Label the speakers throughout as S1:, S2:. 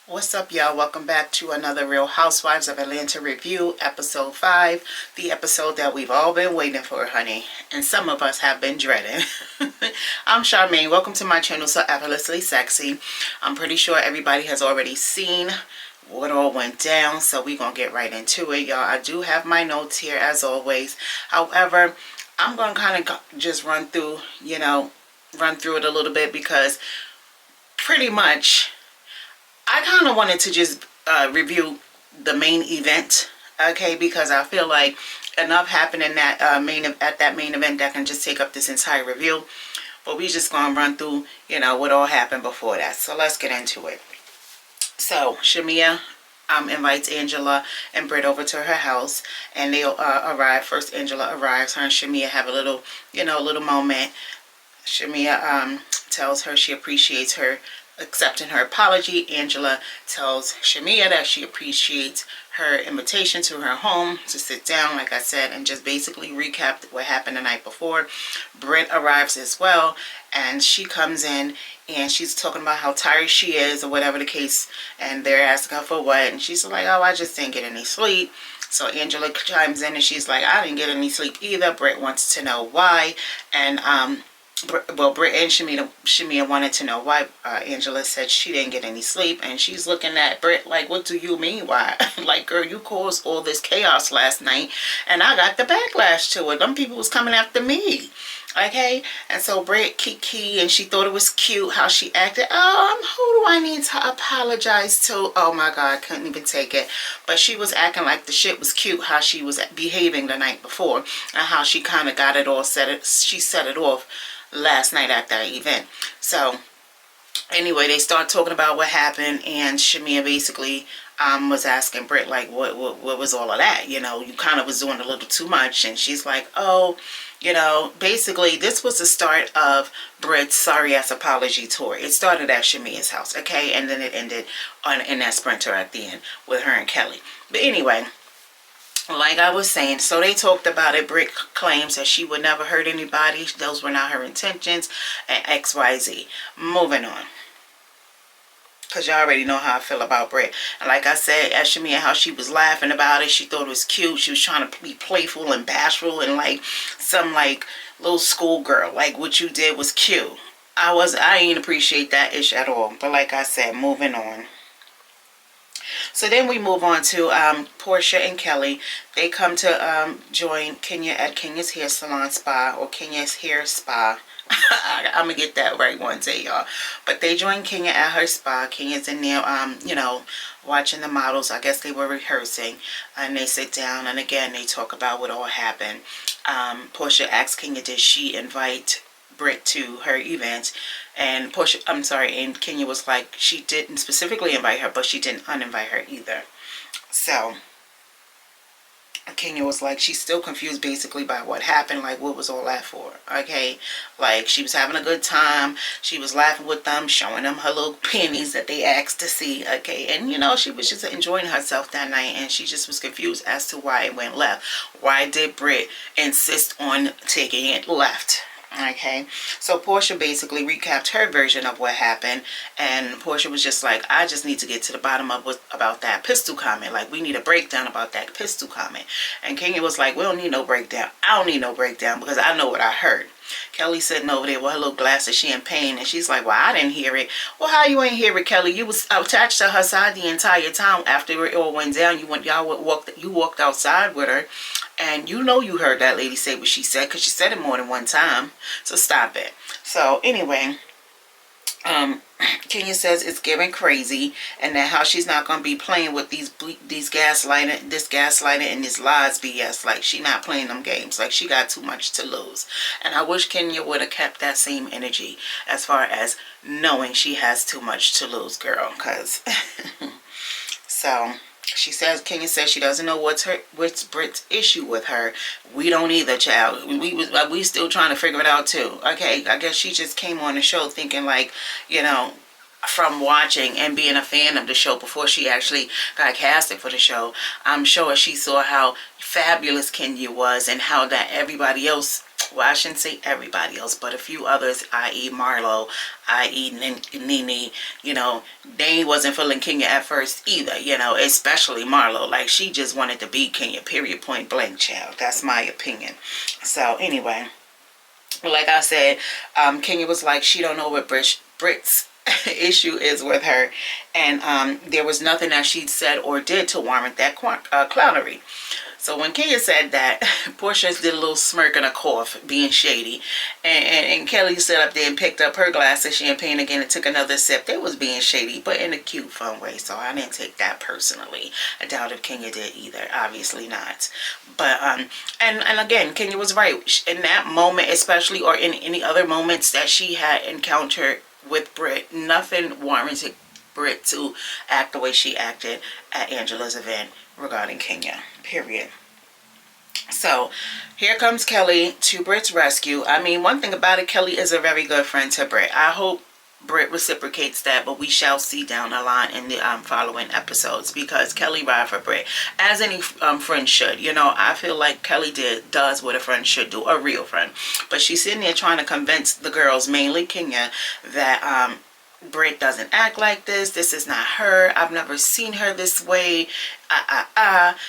S1: What's up, y'all? Welcome back to another Real Housewives of Atlanta review, episode 5, the episode that we've all been waiting for, honey, and some of us have been dreading. I'm Charmaine. Welcome to my channel, So Effortlessly Sexy. I'm pretty sure everybody has already seen what all went down, so we're gonna get right into it, y'all. I do have my notes here as always. However, I'm gonna kind of just run through it a little bit because pretty much I kind of wanted to just review the main event, okay, because I feel like enough happened in that at that main event that can just take up this entire review. But we just gonna run through, what all happened before that. So let's get into it. So Shamea invites Angela and Britt over to her house, and they arrive. First, Angela arrives. Her and Shamea have a little, little moment. Shamea tells her she appreciates her accepting her apology. Angela tells Shamea that she appreciates her invitation to her home to sit down, like I said, and just basically recap what happened the night before. Britt arrives as well, and she comes in and she's talking about how tired she is or whatever the case, and they're asking her for what, and she's like, oh, I just didn't get any sleep. So Angela chimes in and she's like, I didn't get any sleep either. Britt wants to know why, and well, Britt and Shamea wanted to know why. Angela said she didn't get any sleep, and she's looking at Britt like, what do you mean why? Like, girl, you caused all this chaos last night, and I got the backlash to it. Them people was coming after me, okay? And so Britt kiki, and she thought it was cute how she acted. Who do I need to apologize to? Oh my God, I couldn't even take it. But she was acting like the shit was cute how she was behaving the night before, and how she kind of got it all she set it off last night at that event. So anyway, they start talking about what happened, and Shamea basically was asking Britt like, what was all of that? You kind of was doing a little too much. And she's like, oh, basically this was the start of Britt's sorry ass apology tour. It started at Shamea's house, okay, and then it ended in that Sprinter at the end with her and Kelly. But anyway, like I was saying, so they talked about it. Britt claims that she would never hurt anybody. Those were not her intentions, and XYZ. Moving on, because y'all already know how I feel about Britt. And like I said, as Shamea, how she was laughing about it. She thought it was cute. She was trying to be playful and bashful and like some like little schoolgirl. Like, what you did was cute. I didn't appreciate that ish at all. But like I said, moving on. So then we move on to Portia and Kelly. They come to join Kenya at Kenya's hair salon spa, or Kenya's hair spa. I'm gonna get that right one day, y'all. But they join Kenya at her spa. Kenya's in there, watching the models. I guess they were rehearsing, and they sit down, and again they talk about what all happened. Portia asks Kenya, did she invite Britt to her event? And and Kenya was like, she didn't specifically invite her, but she didn't uninvite her either. So Kenya was like, she's still confused basically by what happened, like what was all that for, okay? Like, she was having a good time, she was laughing with them, showing them her little pennies that they asked to see, okay? And she was just enjoying herself that night, and she just was confused as to why it went left. Why did Britt insist on taking it left? Okay, so Portia basically recapped her version of what happened, and Portia was just like, I just need to get to the bottom of about that pistol comment. Like, we need a breakdown about that pistol comment. And Kenya was like, we don't need no breakdown. I don't need no breakdown because I know what I heard. Kelly sitting over there with her little glass of champagne, and she's like, well, I didn't hear it. Well, how you ain't hear it, Kelly? You was attached to her side the entire time. After it all went down, you walked outside with her, and you heard that lady say what she said, because she said it more than one time. So stop it. So anyway, Kenya says it's giving crazy, and that how she's not gonna be playing with these gaslighting and this lies BS. Like, she not playing them games. Like, she got too much to lose. And I wish Kenya would have kept that same energy as far as knowing she has too much to lose, girl. Cause so Kenya says she doesn't know what's Britt's issue with her. We don't either, child. We still trying to figure it out too. Okay, I guess she just came on the show thinking like, from watching and being a fan of the show before she actually got casted for the show, I'm sure she saw how fabulous Kenya was, and how that everybody else well, I shouldn't say everybody else, but a few others, i.e. Marlo, i.e. Nene, you know, they wasn't feeling Kenya at first either, you know, especially Marlo. Like, she just wanted to beat Kenya, period, point blank, child. That's my opinion. So, anyway, like I said, Kenya was like, she don't know what Brit's issue is with her. And there was nothing that she said or did to warrant that clownery. So when Kenya said that, Portia did a little smirk and a cough, being shady. And Kelly stood up there and picked up her glass of champagne again and took another sip. They was being shady, but in a cute, fun way. So I didn't take that personally. I doubt if Kenya did either. Obviously not. But, and again, Kenya was right. In that moment, especially, or in any other moments that she had encountered with Brit, nothing warranted Brit to act the way she acted at Angela's event regarding Kenya, period. So here comes Kelly to Brit's rescue. I mean, one thing about it, Kelly is a very good friend to Brit. I hope Brit reciprocates that, but we shall see down the line in the following episodes, because Kelly ride for Brit, as any friend should. You know, I feel like Kelly does what a friend should do, a real friend. But she's sitting there trying to convince the girls, mainly Kenya, that Brit doesn't act like this. This is not her. I've never seen her this way.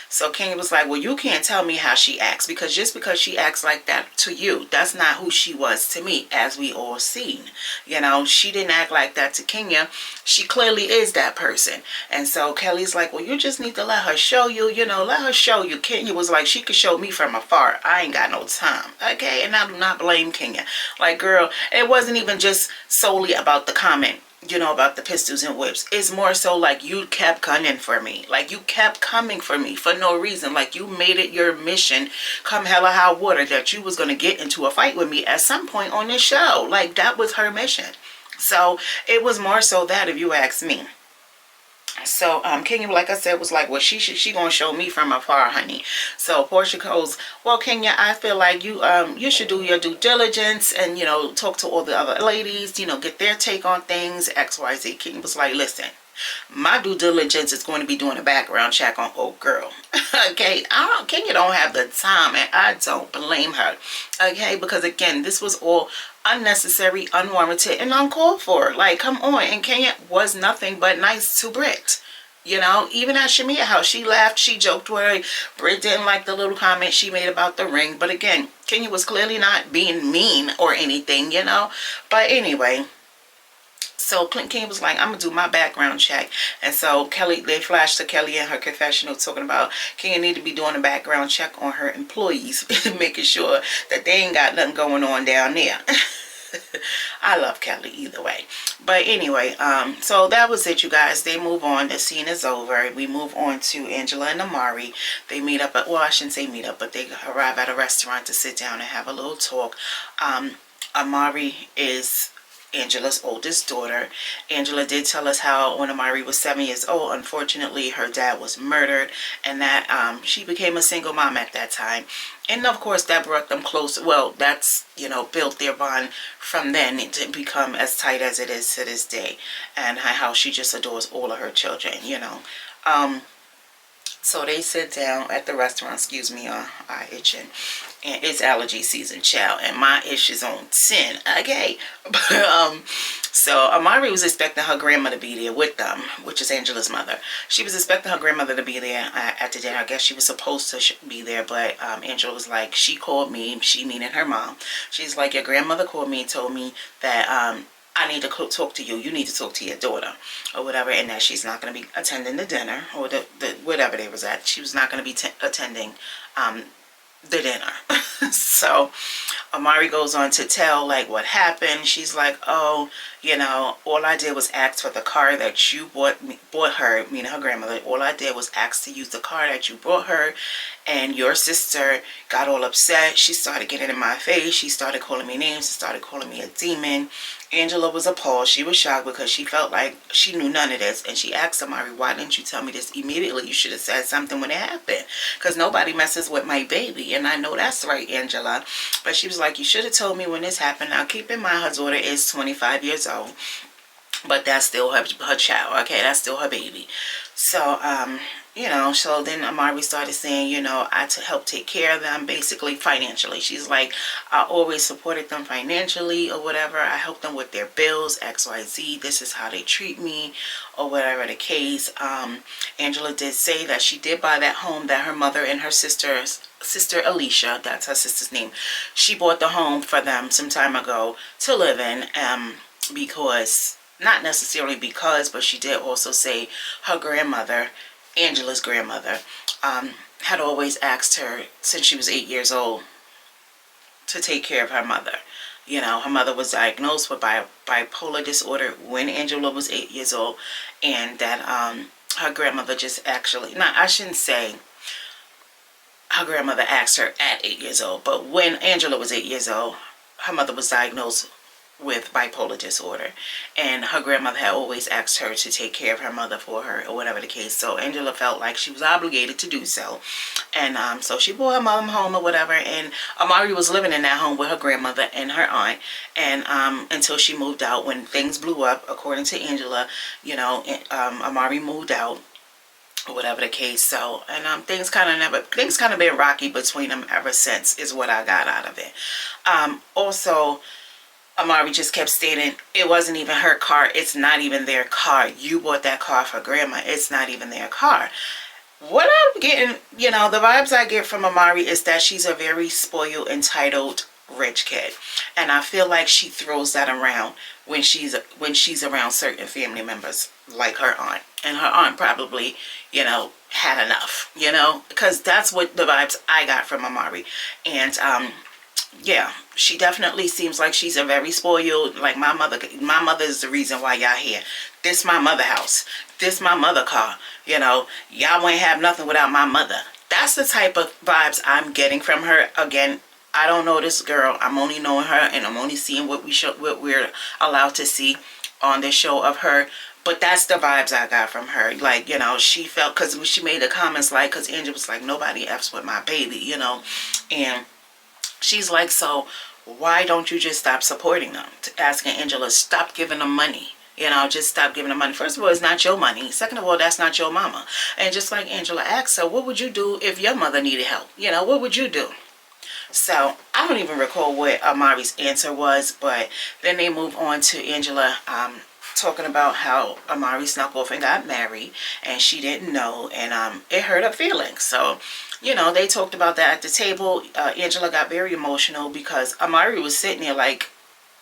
S1: So Kenya was like, well, you can't tell me how she acts, because just because she acts like that to you, that's not who she was to me, as we all seen. You know, she didn't act like that to Kenya. She clearly is that person. And so Kelly's like, well, you just need to let her show you, you know, let her show you. Kenya was like, she could show me from afar. I ain't got no time. Okay, and I do not blame Kenya. Like, girl, it wasn't even just solely about the comment, you know, about the pistols and whips. It's more so like, you kept coming for me. Like, you kept coming for me for no reason. Like, you made it your mission, come hell or high water, that you was going to get into a fight with me at some point on this show. Like, that was her mission. So it was more so that, if you ask me. So Kenya, like I said, was like, well, she gonna show me from afar, honey. So Portia goes, well, Kenya, I feel like you should do your due diligence and, you know, talk to all the other ladies, you know, get their take on things, XYZ. Kenya was like, listen, my due diligence is going to be doing a background check on old girl. Okay, Kenya don't have the time, and I don't blame her. Okay, because again, this was all unnecessary, unwarranted, and uncalled for. Like, come on. And Kenya was nothing but nice to Brit. You know, even at Shamia house, she laughed, she joked with her. Brit didn't like the little comment she made about the ring. But again, Kenya was clearly not being mean or anything, you know. But anyway, so Kenya was like, I'm going to do my background check. And so Kelly, they flashed to Kelly in her confessional talking about Kenya need to be doing a background check on her employees, making sure that they ain't got nothing going on down there. I love Kelly either way. But anyway, so that was it, you guys. They move on. The scene is over. We move on to Angela and Amari. They meet up at, well, I shouldn't say meet up, but they arrive at a restaurant to sit down and have a little talk. Amari is Angela's oldest daughter. Angela did tell us how when Amari was 7 years old, unfortunately, her dad was murdered, and that she became a single mom at that time. And of course, that brought them close. Well, that's, you know, built their bond from then to become as tight as it is to this day. And how she just adores all of her children, you know. So they sit down at the restaurant, excuse me, eye itching. And it's allergy season, child, and my itch is on 10, okay? But, so Amari was expecting her grandmother to be there with them, which is Angela's mother. She was expecting her grandmother to be there at the dinner. I guess she was supposed to be there, but Angela was like, she called me, she meaning her mom. She's like, your grandmother called me and told me that I need to talk to you. You need to talk to your daughter or whatever, and that she's not going to be attending the dinner or the whatever they was at. She was not going to be attending the dinner. So Amari goes on to tell like what happened. She's like, oh, you know, all I did was ask for the car that you bought her, meaning her grandmother. All I did was ask to use the car that you brought her, and your sister got all upset. She started getting in my face. She started calling me names. She started calling me a demon. Angela was appalled. She was shocked because she felt like she knew none of this. And she asked Amari, why didn't you tell me this immediately? You should have said something when it happened. Because nobody messes with my baby. And I know that's right, Angela. But she was like, you should have told me when this happened. Now, keep in mind, her daughter is 25 years old. But that's still her child. Okay, that's still her baby. So, you know, so then Amari started saying, you know, I to help take care of them, basically financially. She's like, I always supported them financially or whatever. I helped them with their bills, XYZ. This is how they treat me or whatever the case. Angela did say that she did buy that home that her mother and her sister Alicia, that's her sister's name, she bought the home for them some time ago to live in, because, not necessarily because, but she did also say her grandmother, Angela's grandmother, had always asked her since she was 8 years old to take care of her mother. You know, her mother was diagnosed with bipolar disorder when Angela was 8 years old, and that her grandmother just actually, no, I shouldn't say her grandmother asked her at 8 years old, but when Angela was 8 years old, her mother was diagnosed with bipolar disorder, and her grandmother had always asked her to take care of her mother for her or whatever the case. So Angela felt like she was obligated to do so, and so she brought her mom home or whatever, and Amari was living in that home with her grandmother and her aunt, and until she moved out when things blew up, according to Angela. You know, Amari moved out or whatever the case. So, and things kind of been rocky between them ever since, is what I got out of it. Also, Amari just kept stating it wasn't even her car. It's not even their car. You bought that car for grandma. It's not even their car. What I'm getting, you know, the vibes I get from Amari is that she's a very spoiled, entitled, rich kid. And I feel like she throws that around when she's around certain family members, like her aunt. And her aunt probably, you know, had enough, you know, because that's what the vibes I got from Amari. And yeah, she definitely seems like she's a very spoiled, like my mother is the reason why y'all here. This my mother house. This my mother car. You know, y'all wouldn't have nothing without my mother. That's the type of vibes I'm getting from her. Again, I don't know this girl. I'm only knowing her, and I'm only seeing what we're allowed to see on this show of her. But that's the vibes I got from her. Like, you know, she felt, because she made the comments like, because Angela was like, nobody F's with my baby, you know, and she's like, so why don't you just stop supporting them? Asking Angela, stop giving them money. You know, just stop giving them money. First of all, it's not your money. Second of all, that's not your mama. And just like Angela asked her, what would you do if your mother needed help? You know, what would you do? So I don't even recall what Amari's answer was, but then they move on to Angela talking about how Amari snuck off and got married, and she didn't know, and it hurt her feelings. So, you know, they talked about that at the table. Angela got very emotional because Amari was sitting there like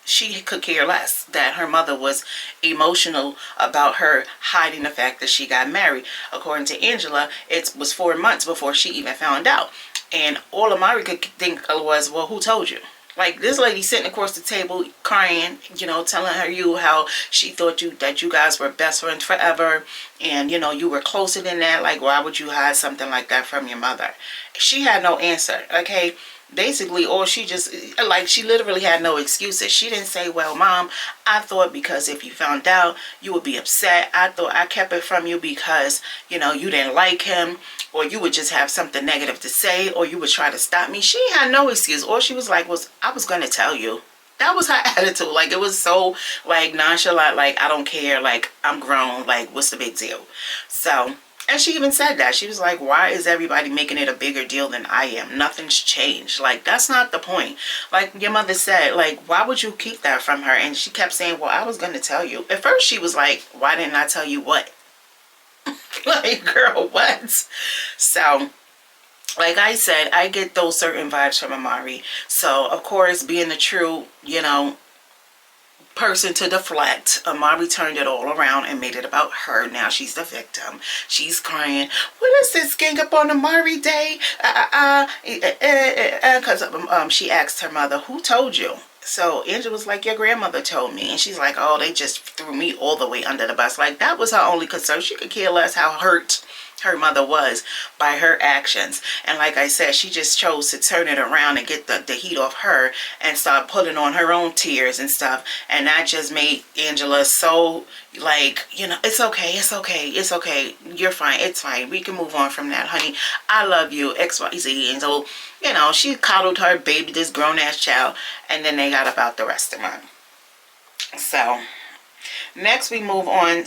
S1: she could care less that her mother was emotional about her hiding the fact that she got married. According to Angela, it was 4 months before she even found out. And all Amari could think was, well, who told you? Like, this lady sitting across the table crying, you know, telling her how she thought that you guys were best friends forever, and, you know, you were closer than that. Like, why would you hide something like that from your mother? She had no answer, okay? Basically, or she just, like, she literally had no excuses. She didn't say, well, Mom, I thought because if you found out, you would be upset. I thought I kept it from you because, you know, you didn't like him, or you would just have something negative to say, or you would try to stop me. She had no excuse. All she was like was, I was going to tell you. That was her attitude. Like, it was so, like, nonchalant, like, I don't care, like, I'm grown, like, what's the big deal? So, and she even said that. She was like, why is everybody making it a bigger deal than I am? Nothing's changed. Like, that's not the point. Like your mother said, like, why would you keep that from her? And she kept saying, well, I was going to tell you. At first, she was like, why didn't I tell you what? Like, girl, what? So, like I said, I get those certain vibes from Amari. So, of course, being the true, you know, person to deflect, Amari turned it all around and made it about her. Now she's the victim. She's crying, what is this gang up on Amari Day? Because she asked her mother, who told you? So Angela was like, your grandmother told me. And she's like, oh, they just threw me all the way under the bus. Like, that was her only concern. She could care less how hurt her mother was by her actions. And like I said, she just chose to turn it around and get the heat off her and start putting on her own tears and stuff. And that just made Angela so, like, you know, it's okay, it's okay, it's okay, you're fine, it's fine, we can move on from that, honey, I love you, XYZ. And so, you know, she coddled her baby, this grown-ass child, and then they got about the rest of them. So next we move on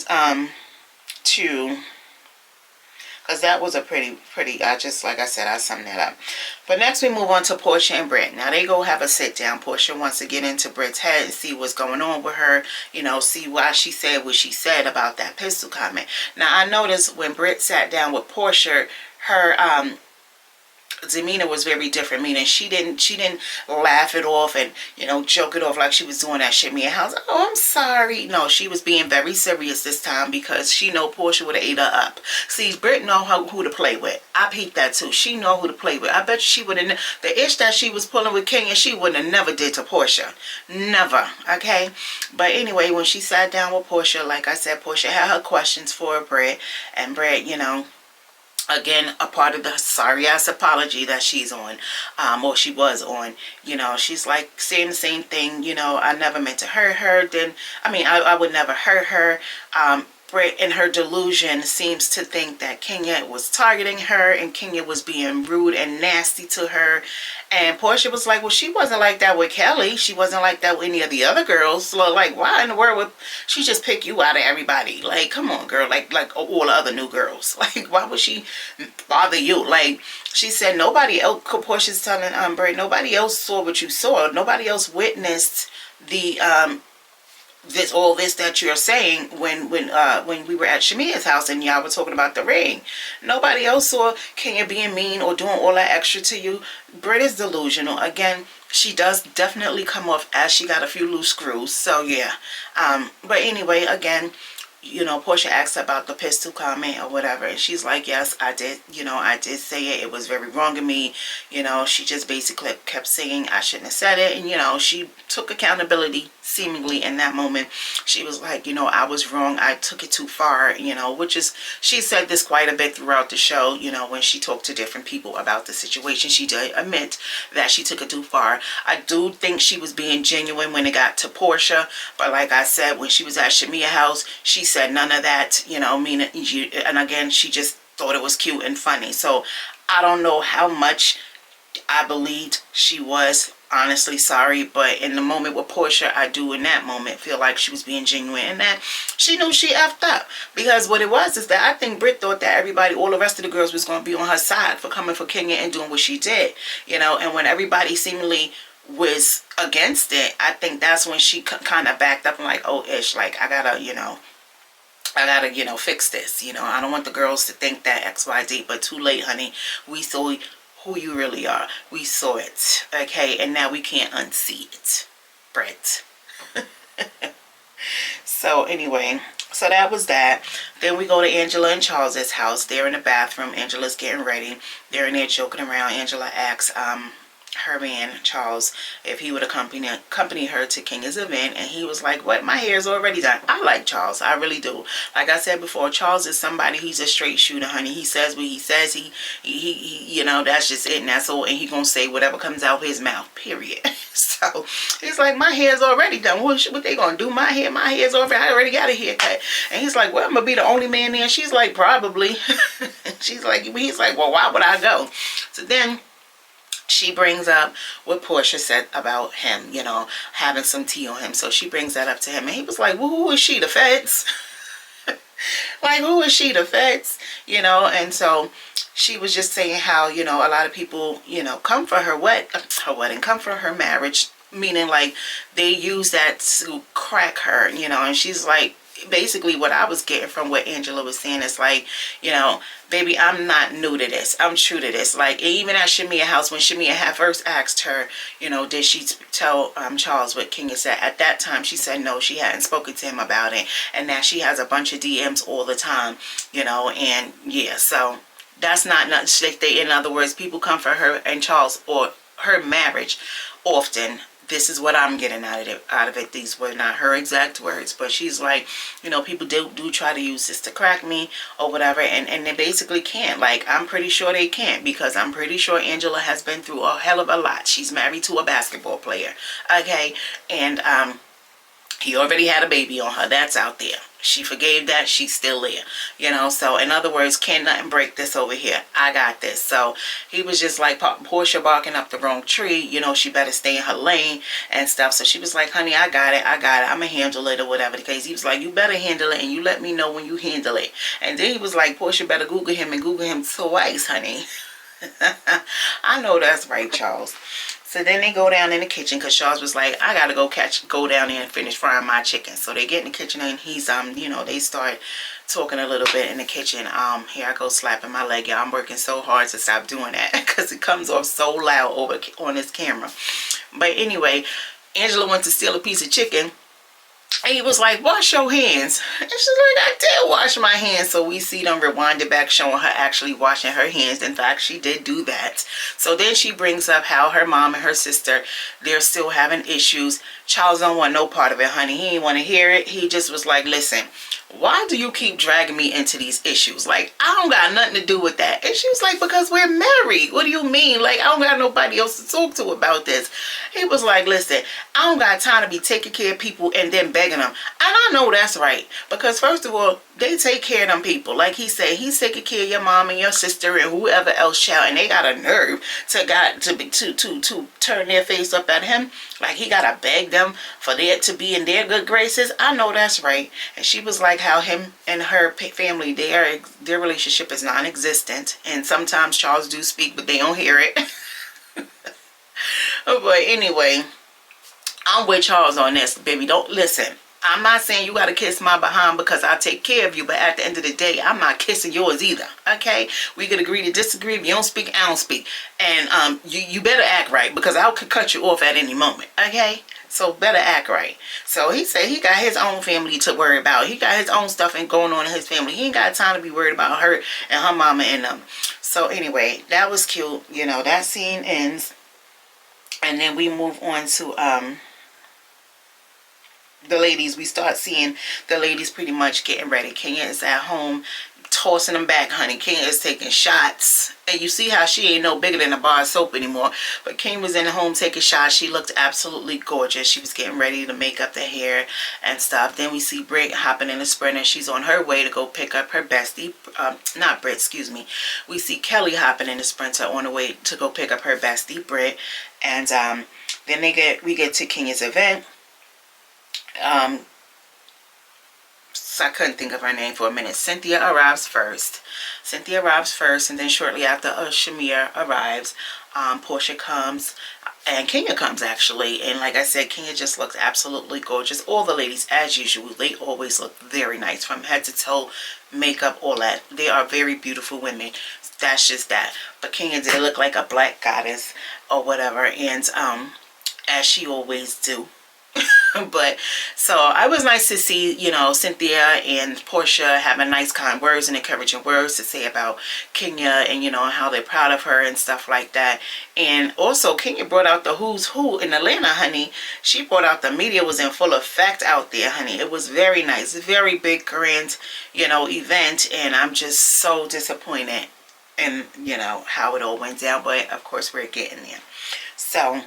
S1: to Because that was a pretty, I just, like I said, I summed that up. But next we move on to Portia and Britt. Now they go have a sit down. Portia wants to get into Britt's head and see what's going on with her. You know, see why she said what she said about that pistol comment. Now I noticed when Britt sat down with Portia, her demeanor was very different, meaning she didn't laugh it off and, you know, joke it off like she was doing that shit me in house. Oh, I'm sorry. No, she was being very serious this time because she know Portia would have ate her up. See, Britt know who to play with. I peeped that too. She know who to play with. I bet she would have, the ish that she was pulling with Kenya, she would have never did to Portia. Never. Okay. But anyway, when she sat down with Portia, like I said, Portia had her questions for Britt, and Britt, you know, again, a part of the sorry ass apology that she's on, or she was on, you know, she's like saying the same thing, you know, I never meant to hurt her. Then, I mean, I would never hurt her. Britt in her delusion seems to think that Kenya was targeting her and Kenya was being rude and nasty to her. And Portia was like, well, she wasn't like that with Kelly. She wasn't like that with any of the other girls. So, like, why in the world would she just pick you out of everybody? Like, come on, girl. Like all the other new girls. Like, why would she bother you? Like, she said nobody else, Portia's telling Britt, nobody else saw what you saw. Nobody else witnessed the all this that you're saying when we were at Shamia's house and y'all were talking about the ring. Nobody else saw Kenya being mean or doing all that extra to you. Britt is delusional. Again, she does definitely come off as she got a few loose screws. So yeah. But anyway, again, you know, Portia asked about the pistol comment or whatever, and she's like, yes, I did, you know, I did say it. It was very wrong of me. You know, she just basically kept saying I shouldn't have said it, and, you know, she took accountability seemingly in that moment. She was like, you know, I was wrong. I took it too far, you know, which is, she said this quite a bit throughout the show, you know, when she talked to different people about the situation. She did admit that she took it too far. I do think she was being genuine when it got to Portia, but like I said, when she was at Shamia's house, she said none of that, you know, meaning you, and again, she just thought it was cute and funny. So I don't know how much I believed she was honestly sorry, but in the moment with Portia, I do in that moment feel like she was being genuine and that she knew she effed up. Because what it was is that I think Britt thought that everybody, all the rest of the girls was going to be on her side for coming for Kenya and doing what she did, you know, and when everybody seemingly was against it, I think that's when she kind of backed up and like, oh ish, like I gotta, you know, fix this. You know, I don't want the girls to think that XYZ, but too late, honey. We saw who you really are. We saw it. Okay, and now we can't unsee it, Britt. So anyway, so that was that. Then we go to Angela and Charles's house. They're in the bathroom. Angela's getting ready. They're in there joking around. Angela asks her man Charles if he would accompany her to Kenya's event, and he was like, what, my hair's already done. I like Charles, I really do. Like I said before, Charles is somebody, he's a straight shooter, honey. He says what he says. He you know, that's just it, and that's all, and he gonna say whatever comes out of his mouth, period. So he's like, my hair's already done. What they gonna do? My hair's already, I already got a haircut. And he's like, well, I'm gonna be the only man there. She's like, probably. He's like, well, why would I go? So then she brings up what Portia said about him, you know, having some tea on him. So she brings that up to him, and he was like, well, who is she, the feds? Like, who is she, the feds? You know, and so she was just saying how, you know, a lot of people, you know, come for her wedding, come for her marriage, meaning like they use that to crack her, you know, and she's like, basically what I was getting from what Angela was saying is like, you know, baby, I'm not new to this. I'm true to this. Like, even at Shamia's house, when Shamia had first asked her, you know, did she tell Charles what Kenya said? At that time, she said no, she hadn't spoken to him about it. And now she has a bunch of DMs all the time, you know, and yeah, so that's not in other words, people come for her and Charles or her marriage often. This is what I'm getting out of it. These were not her exact words, but she's like, you know, people do try to use this to crack me or whatever, and they basically can't. Like, I'm pretty sure they can't, because I'm pretty sure Angela has been through a hell of a lot. She's married to a basketball player, okay, and He already had a baby on her. That's out there. She forgave that. She's still there. You know, so in other words, can't nothing break this over here. I got this. So he was just like Portia barking up the wrong tree. You know, she better stay in her lane and stuff. So she was like, honey, I got it. I got it. I'm going to handle it or whatever the case. He was like, you better handle it and you let me know when you handle it. And then he was like, Portia better Google him and Google him twice, honey. I know that's right, Charles. So then they go down in the kitchen because Charles was like, I gotta go down there and finish frying my chicken. So they get in the kitchen and he's you know, they start talking a little bit in the kitchen. Here I go slapping my leg. Yeah, I'm working so hard to stop doing that because it comes off so loud over on this camera. But anyway, Angela went to steal a piece of chicken. And he was like, wash your hands. And she's like, I did wash my hands. So we see them rewind it back, showing her actually washing her hands. In fact, she did do that. So then she brings up how her mom and her sister, they're still having issues. Charles don't want no part of it, honey. He didn't want to hear it. He just was like, listen, why do you keep dragging me into these issues? Like, I don't got nothing to do with that. And she was like, because we're married. What do you mean? Like, I don't got nobody else to talk to about this. He was like, listen, I don't got time to be taking care of people and then begging them. And I know that's right. Because first of all, they take care of them people. Like he said, he's taking care of your mom and your sister and whoever else shall. And they got a nerve to turn their face up at him. Like he gotta beg them for there to be in their good graces. I know that's right. And she was like how him and her family, their relationship is non-existent. And sometimes Charles do speak, but they don't hear it. But anyway, I'm with Charles on this, baby. Don't listen. I'm not saying you got to kiss my behind because I take care of you, but at the end of the day, I'm not kissing yours either, okay? We could agree to disagree. If you don't speak, I don't speak. And you better act right because I could cut you off at any moment, okay? So better act right. So he said he got his own family to worry about. He got his own stuff and going on in his family. He ain't got time to be worried about her and her mama and them. So anyway, that was cute. You know, that scene ends. And then we move on to the ladies. We start seeing the ladies pretty much getting ready. Kenya is at home tossing them back, honey. Kenya is taking shots. And you see how she ain't no bigger than a bar of soap anymore. But Kenya was in the home taking shots. She looked absolutely gorgeous. She was getting ready to make up the hair and stuff. Then we see Britt hopping in the Sprinter. She's on her way to go pick up her bestie. Not Britt, excuse me. We see Kelly hopping in the Sprinter on the way to go pick up her bestie, Britt. And then we get to Kenya's event. So I couldn't think of her name for a minute. Cynthia arrives first. And then shortly after Shamir arrives, Portia comes, and Kenya comes actually. And like I said, Kenya just looks absolutely gorgeous. All the ladies, as usual, they always look very nice from head to toe, makeup, all that. They are very beautiful women. That's just that. But Kenya did look like a black goddess or whatever, and as she always do. But so it was nice to see, you know, Cynthia and Portia having nice kind words and encouraging words to say about Kenya, and you know how they're proud of her and stuff like that. And also Kenya brought out the who's who in Atlanta, honey. She brought out the media was in full effect out there, honey. It was very nice, very big, grand, you know, event. And I'm just so disappointed in, you know, how it all went down. But of course we're getting there. So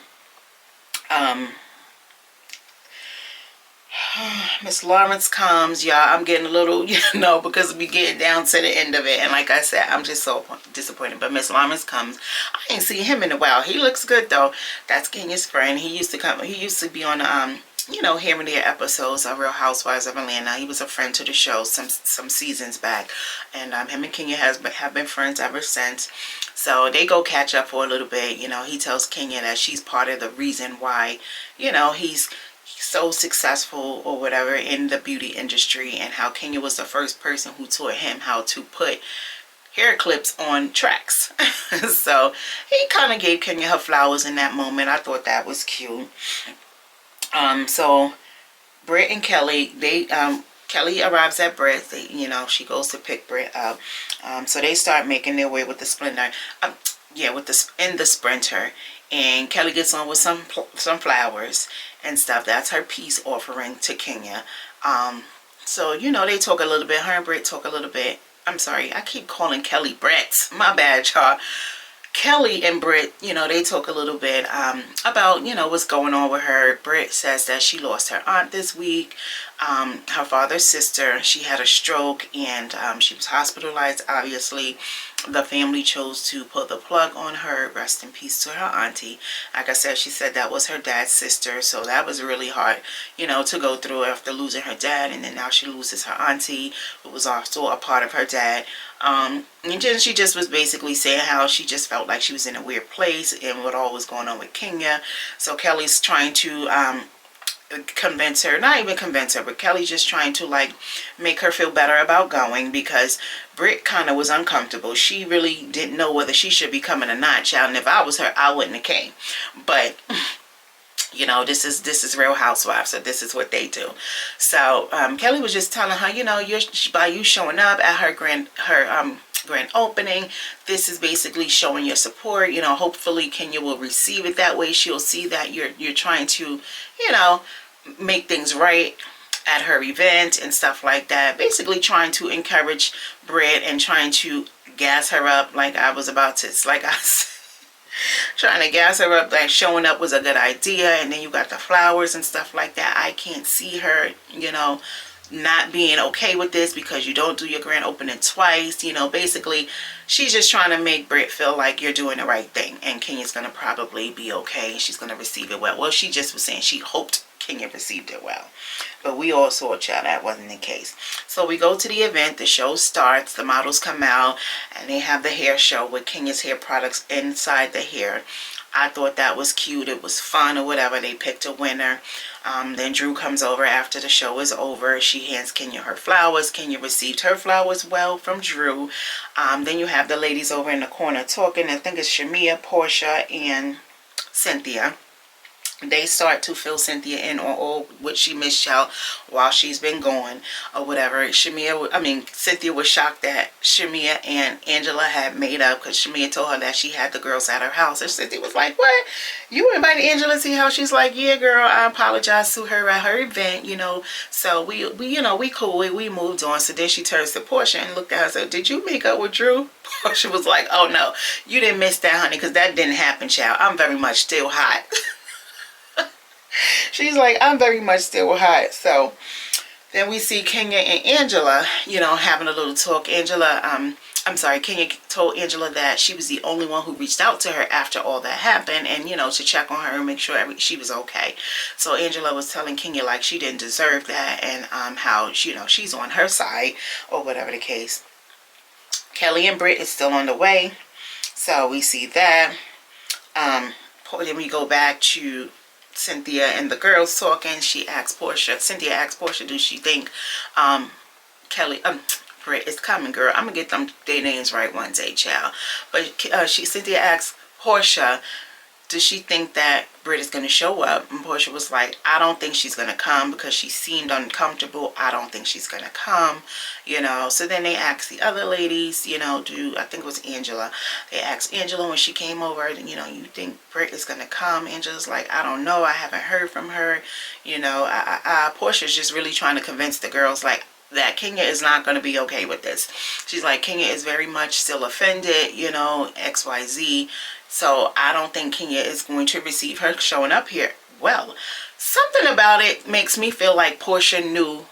S1: Miss Lawrence comes, y'all. I'm getting a little, you know, because we getting down to the end of it. And like I said, I'm just so disappointed. But Miss Lawrence comes. I ain't seen him in a while. He looks good, though. That's Kenya's friend. He used to come. He used to be on, you know, here and there episodes of Real Housewives of Atlanta. He was a friend to the show some seasons back. And him and Kenya have been friends ever since. So they go catch up for a little bit. You know, he tells Kenya that she's part of the reason why, you know, he's so successful or whatever in the beauty industry, and how Kenya was the first person who taught him how to put hair clips on tracks. So he kind of gave Kenya her flowers in that moment. I thought that was cute. So Britt and Kelly, Kelly arrives at Britt. You know, she goes to pick Britt up. So they start making their way with the Sprinter. In the Sprinter. And Kelly gets on with some flowers and stuff. That's her peace offering to Kenya. So, you know, they talk a little bit. Her and Britt talk a little bit. I'm sorry, I keep calling Kelly Brett. My bad, y'all. Kelly and Britt, you know, they talk a little bit about, you know, what's going on with her. Britt says that she lost her aunt this week, her father's sister. She had a stroke, and she was hospitalized, obviously. The family chose to pull the plug on her. Rest in peace to her auntie. Like I said, she said that was her dad's sister, so that was really hard, you know, to go through after losing her dad, and then now she loses her auntie, who was also a part of her dad. And then she just was basically saying how she just felt like she was in a weird place and what all was going on with Kenya. So Kelly's trying to convince her, not even convince her, but Kelly's just trying to like make her feel better about going, because Britt kind of was uncomfortable. She really didn't know whether she should be coming or not, child. And if I was her, I wouldn't have came. But you know, this is Real Housewives, so this is what they do. So Kelly was just telling her, you know, by you showing up at her grand opening, this is basically showing your support. You know, hopefully Kenya will receive it that way. She'll see that you're trying to, you know, make things right at her event and stuff like that. Basically trying to encourage Britt and trying to gas her up, like I was about to, like I said, trying to gas her up, like showing up was a good idea. And then you got the flowers and stuff like that. I can't see her, you know, not being okay with this, because you don't do your grand opening twice. You know, basically she's just trying to make Britt feel like you're doing the right thing, and Kenya's gonna probably be okay. She's gonna receive it well. Well, she just was saying she hoped Kenya received it well, but we all saw, child, that wasn't the case. So we go to the event, the show starts, the models come out, and they have the hair show with Kenya's hair products inside the hair. I thought that was cute. It was fun or whatever. They picked a winner. Then Drew comes over after the show is over. She hands Kenya her flowers. Kenya received her flowers well from Drew. Then you have the ladies over in the corner talking. I think it's Shamia, Portia, and Cynthia. They start to fill Cynthia in on all what she missed out while she's been gone or whatever. Cynthia was shocked that Shamia and Angela had made up, because Shamia told her that she had the girls at her house. And Cynthia was like, what? You invited Angela to see how? She's like, yeah, girl, I apologized to her at her event, you know. So we you know, we cool. We moved on. So then she turns to Portia and looked at her and said, did you make up with Drew? Portia was like, oh no, you didn't miss that, honey, because that didn't happen, child. I'm very much still hot. She's like, I'm very much still hot. So then we see Kenya and Angela, you know, having a little talk. Kenya told Angela that she was the only one who reached out to her after all that happened, and, you know, to check on her and make sure she was okay. So Angela was telling Kenya like she didn't deserve that, and how, you know, she's on her side or whatever the case. Kelly and Britt is still on the way. So we see that. Then we go back to Cynthia and the girls talking. Cynthia asked Portia, do she think Britt is coming, girl? I'm gonna get their names right one day, child. But Cynthia asked Portia, does she think that Britt is going to show up? And Portia was like, I don't think she's going to come, because she seemed uncomfortable. I don't think she's going to come, you know. So then they asked the other ladies, you know, I think it was Angela. They asked Angela when she came over, you know, you think Britt is going to come? Angela's like, I don't know. I haven't heard from her. You know, Portia's just really trying to convince the girls, like, that Kenya is not going to be okay with this. She's like, Kenya is very much still offended, you know, XYZ. So I don't think Kenya is going to receive her showing up here. Well, something about it makes me feel like Portia knew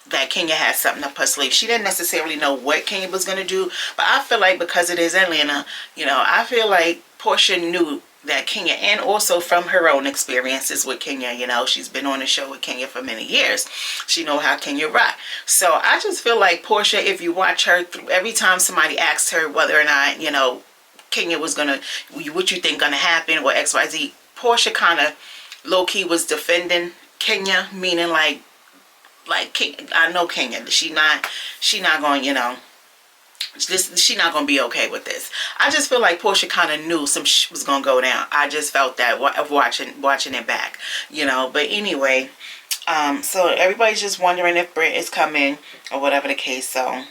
S1: that Kenya had something up her sleeve. She didn't necessarily know what Kenya was going to do, but I feel like because it is Atlanta, you know, I feel like Portia knew that Kenya, and also from her own experiences with Kenya, you know, she's been on the show with Kenya for many years. She know how Kenya rock. So I just feel like Portia, if you watch her, every time somebody asked her whether or not, you know, Kenya was gonna, what you think gonna happen or XYZ, Portia kind of low-key was defending Kenya, meaning like I know Kenya, she not going, you know, she's not gonna be okay with this. I just feel like Portia kind of knew some shit was gonna go down. I just felt that of watching it back, you know. But anyway, so everybody's just wondering if Britt is coming or whatever the case. So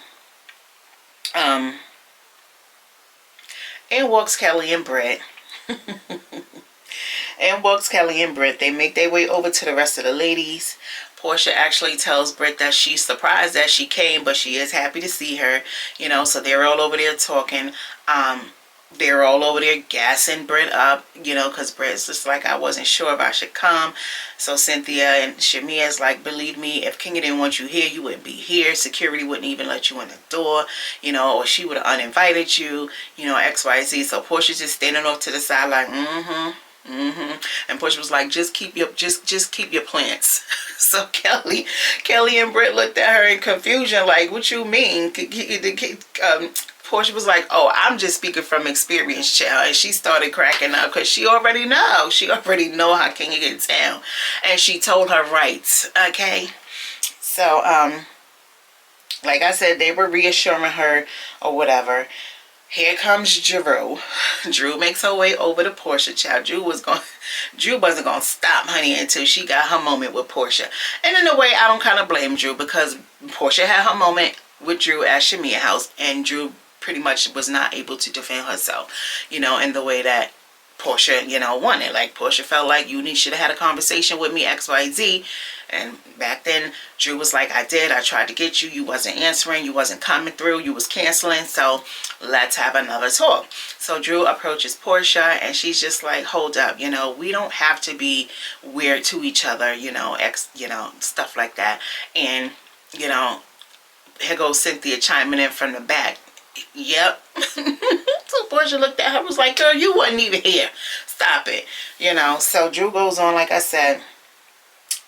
S1: in walks Kelly and Britt. They make their way over to the rest of the ladies. Portia actually tells Britt that she's surprised that she came, but she is happy to see her, you know. So they're all over there talking. they're all over there gassing Britt up, you know, because Britt's just like, I wasn't sure if I should come. So Cynthia and Shamia's like, believe me, if Kenya didn't want you here, you wouldn't be here. Security wouldn't even let you in the door, you know, or she would have uninvited you, you know, XYZ. So Portia's just standing off to the side like, and Portia was like, just keep your plants. So Kelly and Britt looked at her in confusion like, what you mean? Portia was like, oh, I'm just speaking from experience, child. And she started cracking up because she already know how Kenya gets down, and she told her rights. Okay, so like I said, they were reassuring her or whatever. Here comes Drew. Drew makes her way over to Portia, child. Drew wasn't gonna stop, honey, until she got her moment with Portia. And in a way, I don't kind of blame Drew, because Portia had her moment with Drew at Shamia house, and Drew pretty much was not able to defend herself, you know, in the way that Portia, you know, wanted. Like, Portia felt like, you should have had a conversation with me, XYZ. And back then, Drew was like, I tried to get you. You wasn't answering. You wasn't coming through. You was canceling. So let's have another talk. So Drew approaches Portia, and she's just like, hold up. You know, we don't have to be weird to each other, you know, stuff like that. And, you know, here goes Cynthia chiming in from the back. Yep. So Portia looked at her, was like, girl, you wasn't even here. Stop it. You know, so Drew goes on, like I said,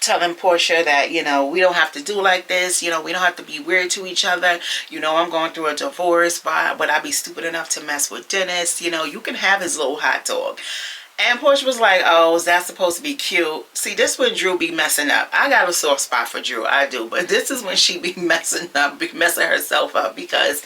S1: telling Portia that, you know, we don't have to do like this. You know, we don't have to be weird to each other. You know, I'm going through a divorce. Would I be stupid enough to mess with Dennis? You know, you can have his little hot dog. And Portia was like, oh, is that supposed to be cute? See, this when Drew be messing up. I got a soft spot for Drew, I do. But this is when she be messing herself up. Because,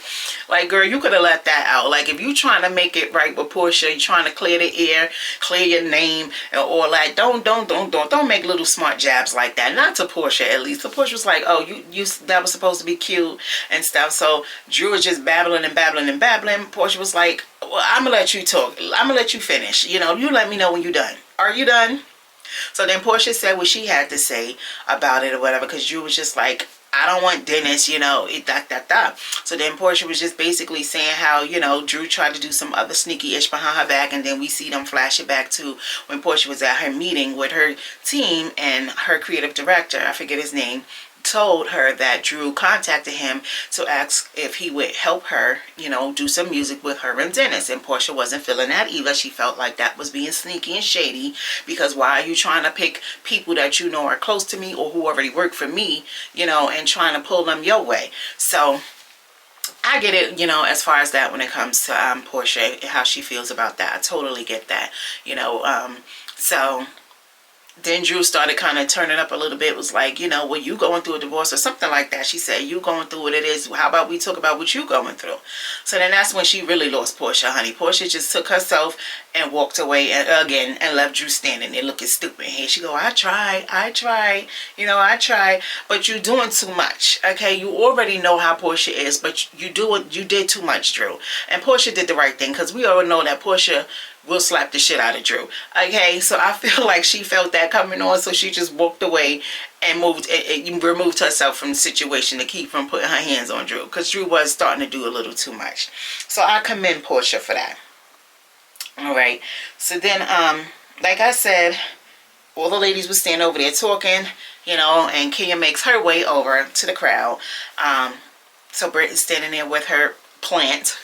S1: like, girl, you could have let that out. Like, if you trying to make it right with Portia, you trying to clear the air, clear your name, and all that. Don't make little smart jabs like that. Not to Portia, at least. So Portia was like, oh, you that was supposed to be cute and stuff. So Drew was just babbling and babbling and babbling. Portia was like, well, I'm going to let you talk. I'm going to let you finish. You know, you let me know when you're done. Are you done? So then Portia said what she had to say about it or whatever, because Drew was just like, I don't want Dennis, you know, So then Portia was just basically saying how, you know, Drew tried to do some other sneaky-ish behind her back, and then we see them flash it back to when Portia was at her meeting with her team, and her creative director, I forget his name, told her that Drew contacted him to ask if he would help her, you know, do some music with her and Dennis. And Portia wasn't feeling that either. She felt like that was being sneaky and shady, because why are you trying to pick people that you know are close to me or who already work for me, you know, and trying to pull them your way? So I get it, you know, as far as that when it comes to Portia, how she feels about that. I totally get that, you know. So then Drew started kind of turning up a little bit. Was like, you know, well, you going through a divorce or something like that. She said, you going through what it is. How about we talk about what you going through? So then that's when she really lost Portia, honey. Portia just took herself and walked away again and left Drew standing there looking stupid. Here she go, I tried, you know, I tried. But you're doing too much, okay? You already know how Portia is, but you did too much, Drew. And Portia did the right thing, because we all know that Portia will slap the shit out of Drew. Okay, so I feel like she felt that coming on, so she just walked away and removed herself from the situation to keep from putting her hands on Drew, because Drew was starting to do a little too much. So I commend Portia for that. All right, so then like I said, all the ladies were standing over there talking, you know, and Kenya makes her way over to the crowd. So Britt is standing there with her plant.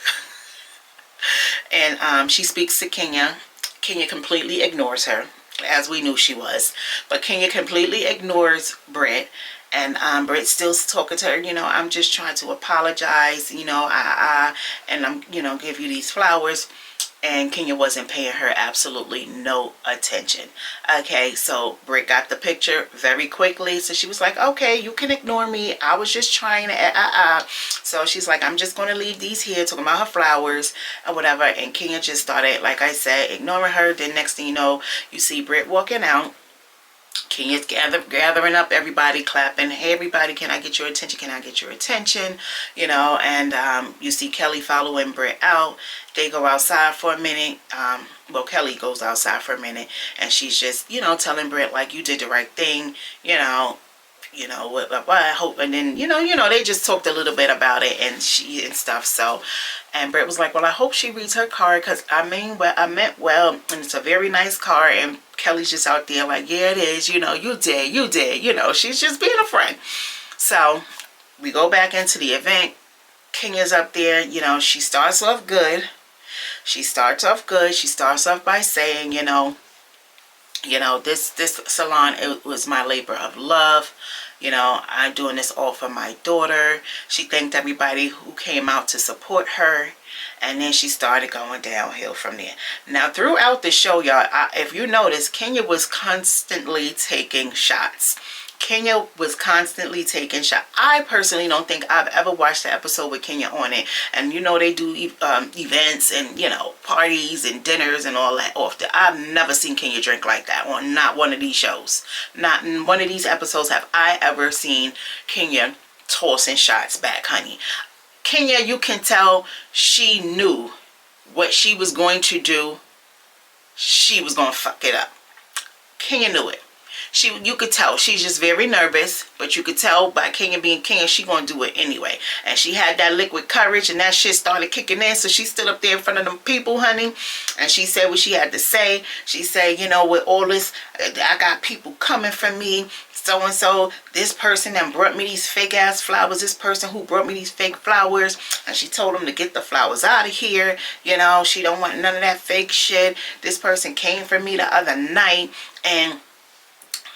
S1: And she speaks to Kenya. Kenya completely ignores her, as we knew she was. But Kenya completely ignores Britt. And Britt's still talking to her, you know, I'm just trying to apologize, you know, and I'm, you know, give you these flowers. And Kenya wasn't paying her absolutely no attention. Okay, so Britt got the picture very quickly. So she was like, okay, you can ignore me. I was just trying to, So she's like, I'm just going to leave these here, talking about her flowers and whatever. And Kenya just started, like I said, ignoring her. Then next thing you know, you see Britt walking out. Kenya's gathering up everybody, clapping. Hey, everybody, can I get your attention? Can I get your attention? You know, and you see Kelly following Britt out. They go outside for a minute. Well, Kelly goes outside for a minute, and she's just, you know, telling Britt, like, you did the right thing, you know, what I hope. And then, you know, they just talked a little bit about it and stuff. So, And Brett was like, well, I hope she reads her card, because I meant well, and it's a very nice card. And Kelly's just out there like, yeah, it is, you know, you did, you know, she's just being a friend. So we go back into the event. Kenya's up there, you know, she starts off good. She starts off by saying, you know, this salon, it was my labor of love. You know, I'm doing this all for my daughter. She thanked everybody who came out to support her. And then she started going downhill from there. Now, throughout the show, y'all, if you notice, Kenya was constantly taking shots. Kenya was constantly taking shots. I personally don't think I've ever watched an episode with Kenya on it. And you know, they do events and, you know, parties and dinners and all that often. I've never seen Kenya drink like that on not one of these shows. Not in one of these episodes have I ever seen Kenya tossing shots back, honey. Kenya, you can tell she knew what she was going to do. She was going to fuck it up. Kenya knew it. You could tell she's just very nervous, but you could tell by Kenya being Kenya, she gonna do it anyway. And she had that liquid courage, and that shit started kicking in. So she stood up there in front of them people, honey, and she said what she had to say. She said, you know, with all this, I got people coming for me. So and so, this person that brought me these fake ass flowers, this person who brought me these fake flowers, and she told them to get the flowers out of here. You know, she don't want none of that fake shit. This person came for me the other night, and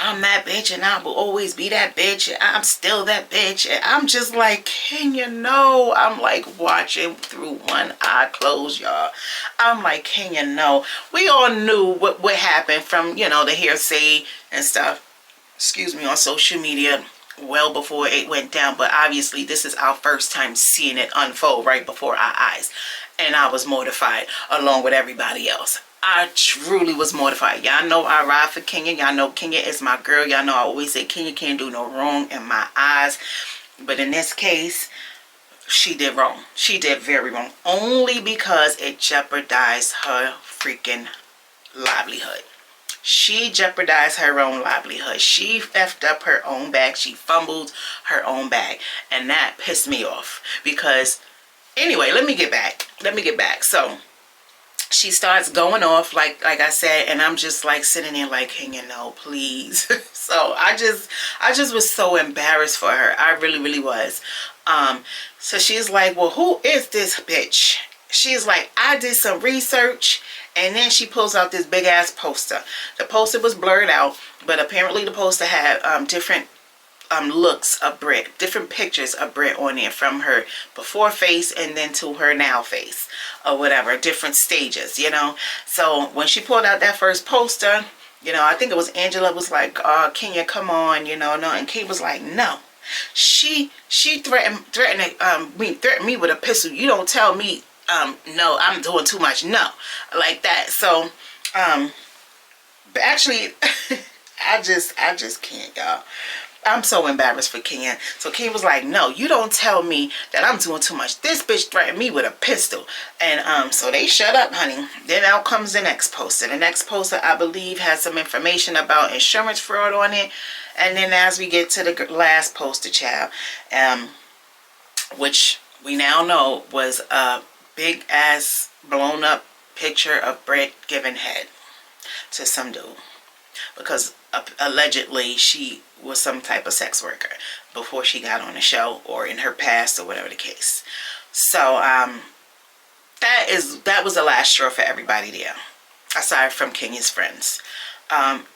S1: I'm that bitch, and I will always be that bitch, and I'm still that bitch. And I'm just like, Kenya, no. I'm like watching through one eye closed, y'all. I'm like, Kenya, no. We all knew what happened from, you know, the hearsay and stuff, excuse me, on social media well before it went down. But obviously this is our first time seeing it unfold right before our eyes. And I was mortified along with everybody else. I truly was mortified. Y'all know I ride for Kenya. Y'all know Kenya is my girl. Y'all know I always say Kenya can't do no wrong in my eyes. But in this case, she did wrong. She did very wrong. Only because it jeopardized her freaking livelihood. She jeopardized her own livelihood. She effed up her own bag. She fumbled her own bag. And that pissed me off. Because, anyway, let me get back. So she starts going off like I said, and I'm just like sitting there like, Kenya, no, please. So I just was so embarrassed for her. I really was. So she's like, well, who is this bitch? She's like, I did some research. And then she pulls out this big ass poster. The poster was blurred out, but apparently the poster had different looks of Brit, different pictures of Brit on there, from her before face and then to her now face, or whatever, different stages, you know. So when she pulled out that first poster, you know, I think it was Angela was like, Kenya, come on, you know, no. And Kate was like, no. She threatened me with a pistol. You don't tell me no, I'm doing too much, no, like that. So but actually I just can't, y'all. I'm so embarrassed for Kenya. So Kenya was like, no, you don't tell me that I'm doing too much. This bitch threatened me with a pistol. And so they shut up, honey. Then out comes the next poster. The next poster, I believe, has some information about insurance fraud on it. And then as we get to the last poster, child, which we now know was a big ass blown up picture of Brett giving head to some dude. Because allegedly she was some type of sex worker before she got on the show, or in her past, or whatever the case. So that was the last straw for everybody there, aside from Kenya's friends.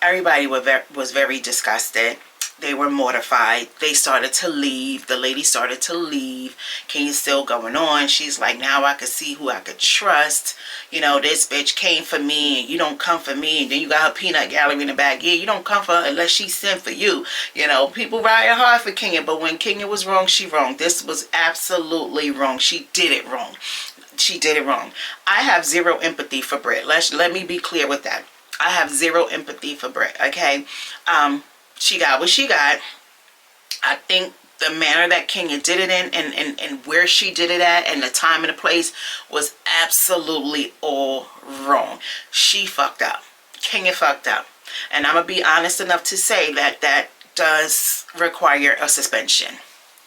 S1: Everybody was very disgusted. They were mortified. They started to leave. The lady started to leave. Kenya's still going on. She's like, now I could see who I could trust. You know, this bitch came for me and you don't come for me. And then you got her peanut gallery in the back. Yeah, you don't come for her unless she sent for you. You know, people ride hard for Kenya. But when Kenya was wrong, she wrong. This was absolutely wrong. She did it wrong. She did it wrong. I have zero empathy for Brett. Let me be clear with that. I have zero empathy for Brett, okay? She got what she got. I think the manner that Kenya did it in, and where she did it at, and the time and the place was absolutely all wrong. She fucked up. Kenya fucked up. And I'm going to be honest enough to say that that does require a suspension.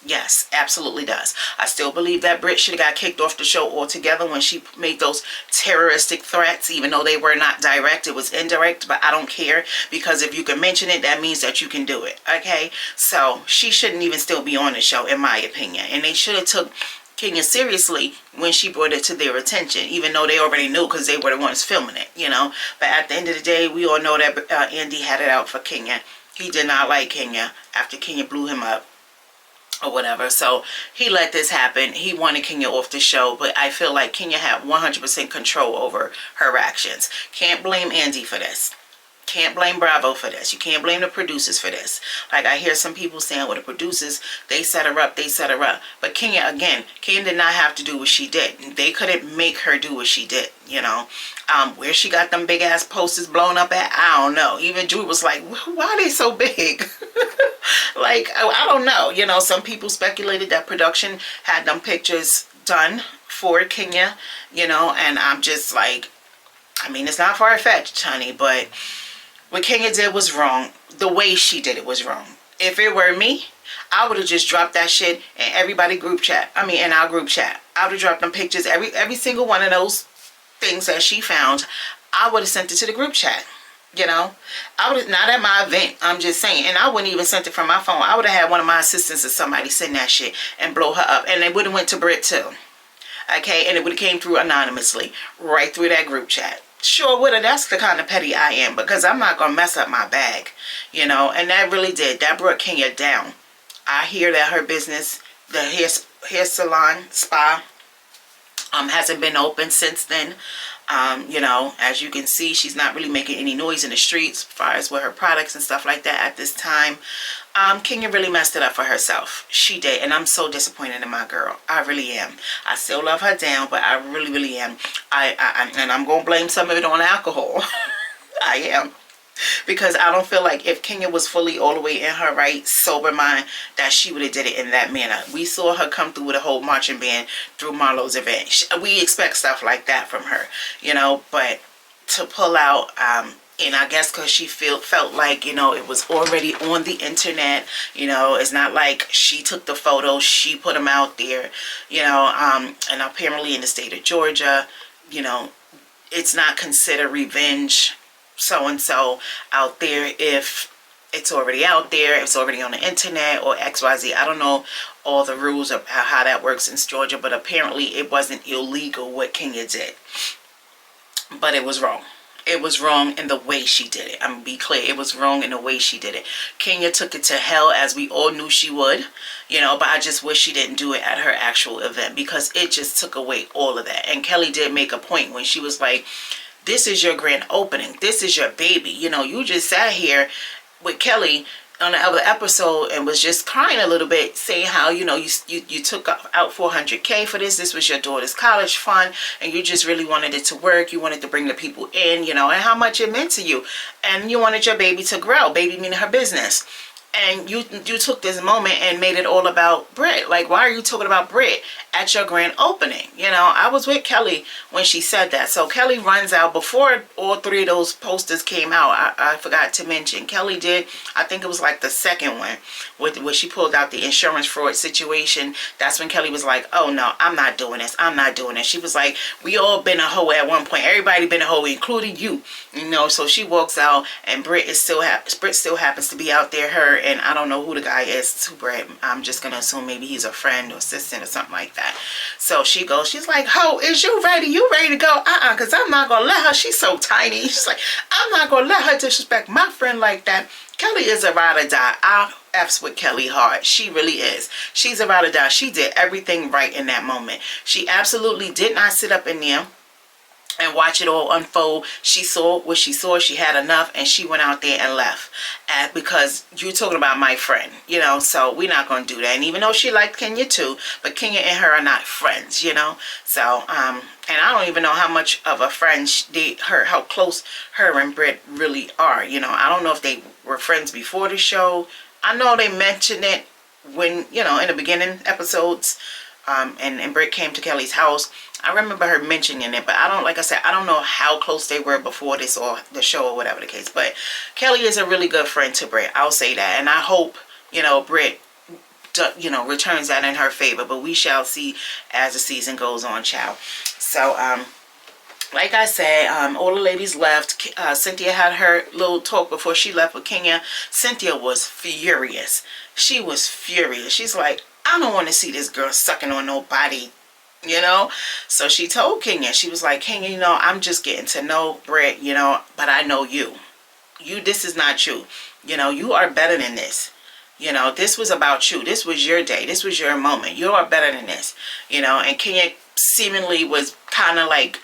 S1: Yes, absolutely does. I still believe that Britt should have got kicked off the show altogether when she made those terroristic threats, even though they were not direct. It was indirect, but I don't care, because if you can mention it, that means that you can do it. Okay? So she shouldn't even still be on the show, in my opinion. And they should have took Kenya seriously when she brought it to their attention, even though they already knew because they were the ones filming it, you know. But at the end of the day, we all know that Andy had it out for Kenya. He did not like Kenya after Kenya blew him up or whatever. So he let this happen. He wanted Kenya off the show, but I feel like Kenya had 100% control over her actions. Can't blame Andy for this. Can't blame Bravo for this. You can't blame the producers for this. Like, I hear some people saying, well, the producers, they set her up, they set her up. But Kenya, again, Kenya did not have to do what she did. They couldn't make her do what she did, you know. Where she got them big ass posters blown up at, I don't know. Even Drew was like, why are they so big? Like, I don't know. You know, some people speculated that production had them pictures done for Kenya, you know, and I'm just like, I mean, it's not far-fetched, honey, but what Kenya did was wrong. The way she did it was wrong. If it were me, I would have just dropped that shit in everybody group chat. I mean, in our group chat. I would have dropped them pictures, every single one of those things that she found. I would have sent it to the group chat. You know, I would have, not at my event, I'm just saying, and I wouldn't even sent it from my phone. I would have had one of my assistants or somebody send that shit and blow her up, and it would have went to Britt too. Okay, and it would have came through anonymously, right through that group chat. Sure would have. That's the kind of petty I am, because I'm not going to mess up my bag, you know, and that really did. That brought Kenya down. I hear that her business, the hair salon, spa, hasn't been open since then. You know, as you can see, she's not really making any noise in the streets as far as with her products and stuff like that at this time. Kenya really messed it up for herself. She did, and I'm so disappointed in my girl. I really am. I still love her down, but I really, really am. And I'm going to blame some of it on alcohol. I am. Because I don't feel like if Kenya was fully all the way in her right, sober mind, that she would have did it in that manner. We saw her come through with a whole marching band through Marlo's event. We expect stuff like that from her, you know, but to pull out, and I guess because she felt like, you know, it was already on the internet, you know, it's not like she took the photos, she put them out there, you know, and apparently in the state of Georgia, you know, it's not considered revenge so-and-so out there if it's already out there, if it's already on the internet or XYZ. I don't know all the rules of how that works in Georgia, but apparently it wasn't illegal what Kenya did. But it was wrong. It was wrong in the way she did it. I'm going to be clear. It was wrong in the way she did it. Kenya took it to hell, as we all knew she would, you know, but I just wish she didn't do it at her actual event, because it just took away all of that. And Kelly did make a point when she was like, this is your grand opening. This is your baby. You know, you just sat here with Kelly on the other episode and was just crying a little bit, saying how, you know, you took out $400K for this. This was your daughter's college fund, and you just really wanted it to work. You wanted to bring the people in, you know, and how much it meant to you. And you wanted your baby to grow. Baby meaning her business. And you took this moment and made it all about Britt. Like, why are you talking about Britt at your grand opening? You know, I was with Kelly when she said that. So Kelly runs out before all three of those posters came out. I forgot to mention, Kelly did, I think it was like the second one, where she pulled out the insurance fraud situation. That's when Kelly was like, oh no, I'm not doing this. I'm not doing this. She was like, we all been a hoe at one point. Everybody been a hoe, including you. You know, so she walks out, and Britt still happens to be out there, her, and I don't know who the guy is to Britt. I'm just gonna assume maybe he's a friend or assistant or something like that. So she goes, she's like, ho, is you ready? You ready to go? Because I'm not gonna let her. She's so tiny. She's like, I'm not gonna let her disrespect my friend like that. Kelly is a ride or die. I F's with Kelly hard. She really is. She's a ride or die. She did everything right in that moment. She absolutely did not sit up in there and watch it all unfold. She saw what she saw. She had enough, and she went out there and left. Because you're talking about my friend, you know, so we're not going to do that. And even though she liked Kenya too, but Kenya and her are not friends, you know. So, and I don't even know how much of a friend how close her and Britt really are. You know, I don't know if they were friends before the show. I know they mentioned it when, you know, in the beginning episodes, and Britt came to Kelly's house. I remember her mentioning it, but I don't, like I said, I don't know how close they were before they saw the show or whatever the case. But Kelly is a really good friend to Britt. I'll say that. And I hope, you know, Britt returns that in her favor. But we shall see as the season goes on, child. So, like I said, all the ladies left. Cynthia had her little talk before she left with Kenya. Cynthia was furious. She was furious. She's like, I don't want to see this girl sucking on nobody, you know. So she told Kenya, she was like, Kenya, you know, I'm just getting to know Britt, you know, but I know you. This is not you. You know, you are better than this. You know, this was about you. This was your day. This was your moment. You are better than this. You know, and Kenya seemingly was kind of like,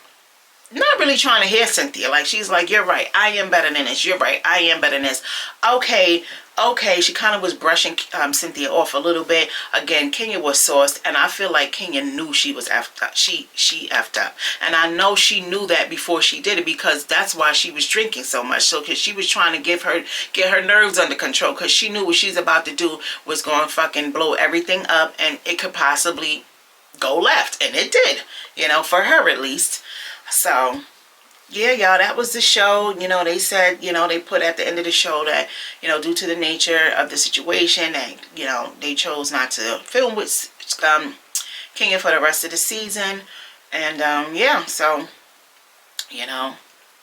S1: not really trying to hear Cynthia. Like, she's like, you're right. I am better than this. You're right. I am better than this. Okay. She kind of was brushing Cynthia off a little bit. Again, Kenya was sauced, and I feel like Kenya knew she was effed up. She effed up. And I know she knew that before she did it, because that's why she was drinking so much. So, because she was trying to get her nerves under control, because she knew what she's about to do was going to fucking blow everything up, and it could possibly go left. And it did, you know, for her at least. So, yeah, y'all, that was the show. You know, they said, you know, they put at the end of the show that, you know, due to the nature of the situation, that, you know, they chose not to film with Kenya for the rest of the season. And, yeah, so, you know,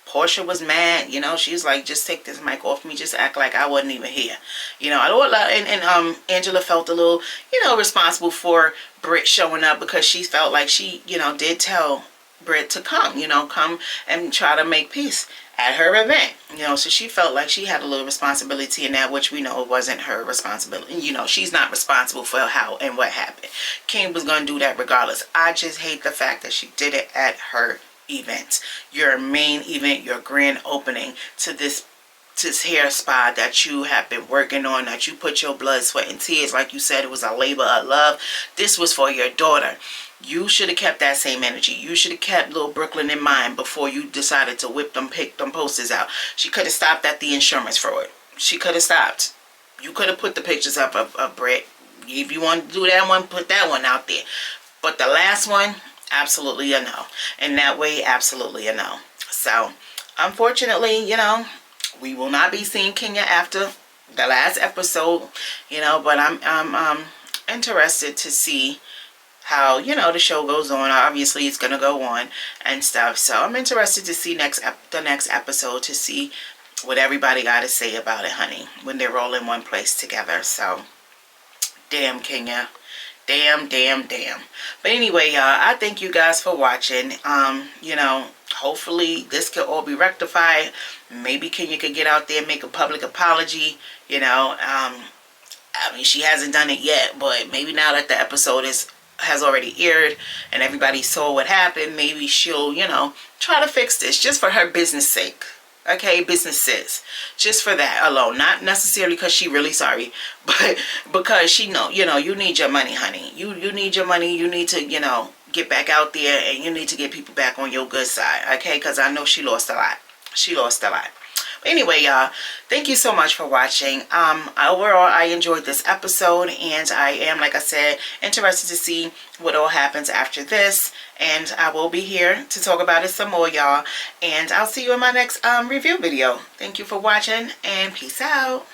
S1: Portia was mad. You know, she's like, just take this mic off me. Just act like I wasn't even here. You know, and Angela felt a little, you know, responsible for Britt showing up, because she felt like she, you know, did tell Britt to come, you know, come and try to make peace at her event, you know. So she felt like she had a little responsibility in that, which we know wasn't her responsibility. You know, she's not responsible for how and what happened. Kim was going to do that regardless. I just hate the fact that she did it at her event, your main event, your grand opening to this hair spa that you have been working on, that you put your blood, sweat, and tears. Like you said, it was a labor of love. This was for your daughter. You should have kept that same energy. You should have kept little Brooklyn in mind before you decided to pick them posters out. She could have stopped at the insurance fraud. She could have stopped. You could have put the pictures up of Britt. If you want to do that one, put that one out there. But the last one, absolutely a no. And that way, absolutely a no. So, unfortunately, you know, we will not be seeing Kenya after the last episode, you know, but I'm interested to see how, you know, the show goes on. Obviously, it's going to go on and stuff. So I'm interested to see the next episode, to see what everybody got to say about it, honey, when they're all in one place together. So, damn, Kenya. Damn. But anyway, y'all, I thank you guys for watching. You know, hopefully this could all be rectified. Maybe Kenya could get out there and make a public apology, you know. I mean, she hasn't done it yet, but maybe now that the episode has already aired and everybody saw what happened, maybe she'll, you know, try to fix this just for her business sake. Okay, businesses, just for that alone, not necessarily because she really sorry, but because she know, you know, you need your money, honey. You need your money. You need to, you know, get back out there, and you need to get people back on your good side. Okay, because I know she lost a lot. But anyway, y'all, thank you so much for watching. Overall, I enjoyed this episode, and I am, like I said, interested to see what all happens after this. And I will be here to talk about it some more, y'all. And I'll see you in my next review video. Thank you for watching, and peace out.